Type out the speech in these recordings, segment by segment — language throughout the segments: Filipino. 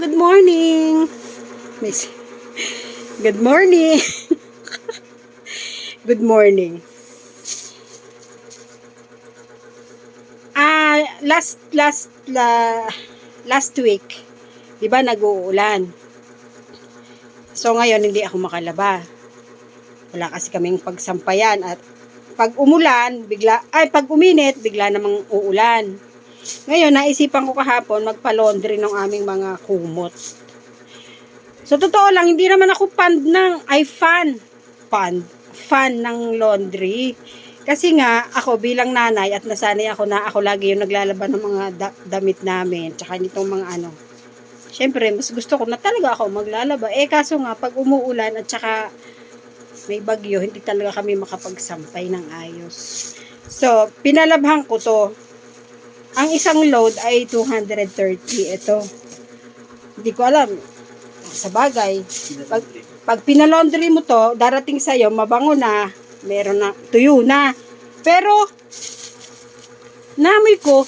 Good morning. Miss. Good morning. Good morning. Last week, 'di ba nag-uulan? So ngayon hindi ako makalaba. Wala kasi kaming pagsampayan at pag uminit, bigla namang uulan. Ngayon, naisipan ko kahapon magpa-laundry ng aming mga kumot. So, totoo lang, hindi naman ako fan ng laundry. Kasi nga, ako bilang nanay at nasanay ako na ako lagi yung naglalaban ng mga damit namin. Tsaka nitong mga ano. Siyempre, mas gusto ko na talaga ako maglalaba. Kaso nga, pag umuulan at tsaka may bagyo, hindi talaga kami makapagsampay ng ayos. So, pinalabhan ko to. Ang isang load ay 230. Ito. Hindi ko alam. Sa bagay. Pag pinalaundry mo to, darating sa'yo, mabango na. Meron na, tuyo na. Pero, namoy ko,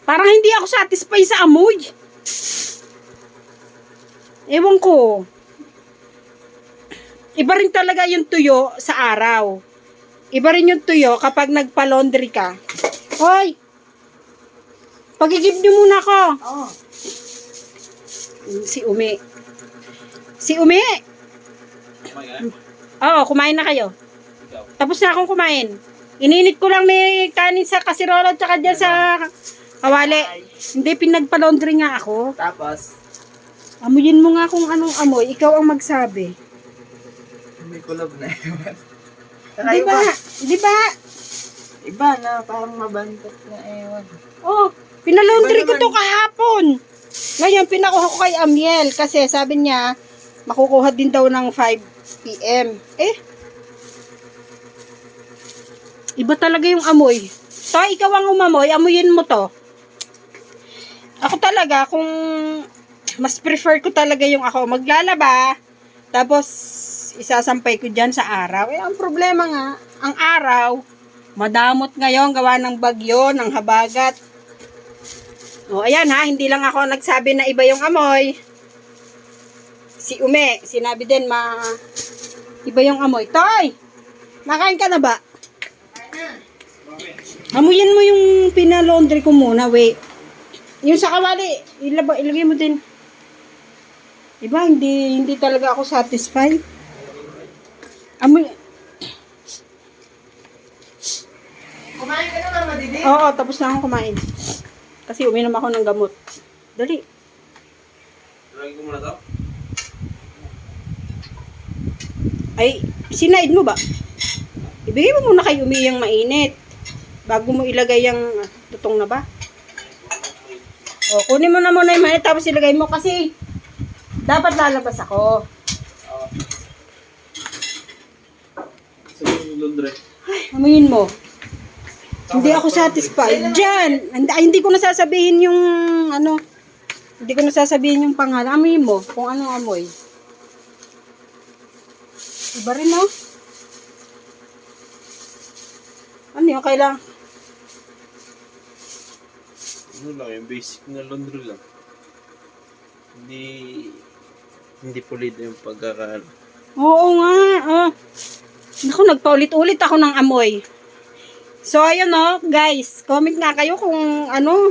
parang hindi ako satisfied sa amoy. Ewan ko. Iba rin talaga yung tuyo sa araw. Iba rin yung tuyo kapag nagpa-laundry ka. Hoy! Pagigib niyo muna ako. Oh. Si Umi. Si Umi! Oo, kumain na kayo. Tapos na akong kumain. Ininit ko lang may kanin sa kasirola at saka dyan sa kawali. Hindi, pinagpa-laundry nga ako. Tapos, Amuyin mo nga kung anong amoy. Ikaw ang magsabi. may kulog na ewan. Di ba? Di ba? Iba na, parang mabantot na ewan. Oh, pinalaundry Iba ko to kahapon. Ngayon, pinakuha ko kay Amiel kasi sabi niya, makukuha din daw ng 5 PM. Iba talaga yung amoy. To, ikaw ang umamoy, amuyin mo to. Ako talaga, kung mas prefer ko talaga yung ako maglalaba, tapos isasampay ko dyan sa araw. Ang problema nga, ang araw, madamot ngayon, gawa ng bagyo, ng habagat. O, ayan ha, hindi lang ako nagsabi na iba yung amoy. Si Ume, sinabi din iba yung amoy. Toy! Nakain ka na ba? Amuyin mo yung pinalaundry ko muna, wait. Yung sa kawali, ilagay mo din. Diba, hindi talaga ako satisfied. Amoy. Kumain ka na nga, Madidi? Oo, tapos na akong kumain. Kasi uminom ako ng gamot. Dali. Lagi ko muna to? Ay, sinaid mo ba? Ibigay mo muna kay Umi yung mainit. Bago mo ilagay yung tutong na ba? O, kunin mo na muna yung mainit tapos ilagay mo kasi dapat lalabas ako. Sa laundry. Amuyin mo. Hindi ako satisfied. Diyan. Hindi ko nasasabihin yung ano. Hindi ko nasasabihin yung pangalan. Amuyin mo kung anong amoy. Iba rin, no? Ano yung kailangan? Ano lang, yung basic na laundry lang. Hindi pulido yung pagkakaano. Oo nga. Naku, nagpaulit-ulit ako ng amoy. So, ayun no, guys. Comment nga kayo kung ano,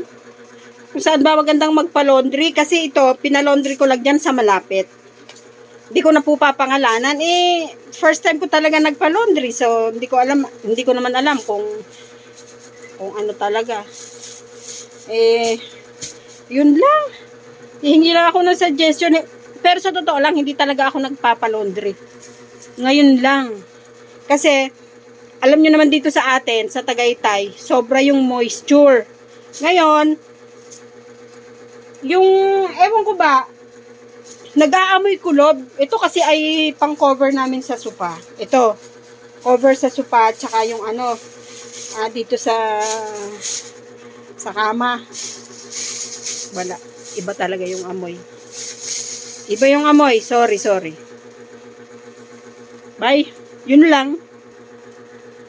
kung saan ba magandang magpa-laundry. Kasi ito, pinalaundry ko lang dyan sa malapit. Hindi ko na po papangalanan. First time ko talaga nagpa-laundry. So, hindi ko naman alam kung ano talaga. Yun lang. Hihingi lang ako ng suggestion. Pero sa totoo lang, hindi talaga ako nagpapa-laundry. Ngayon lang. Kasi, alam nyo naman dito sa atin, sa Tagaytay, sobra yung moisture. Ngayon, yung, ewan ko ba, nag-aamoy kulob. Ito kasi ay pang-cover namin sa sopa. Ito, cover sa sopa, tsaka yung ano, dito sa kama. Wala. Iba talaga yung amoy. Iba yung amoy. Sorry. Bye. Yun lang.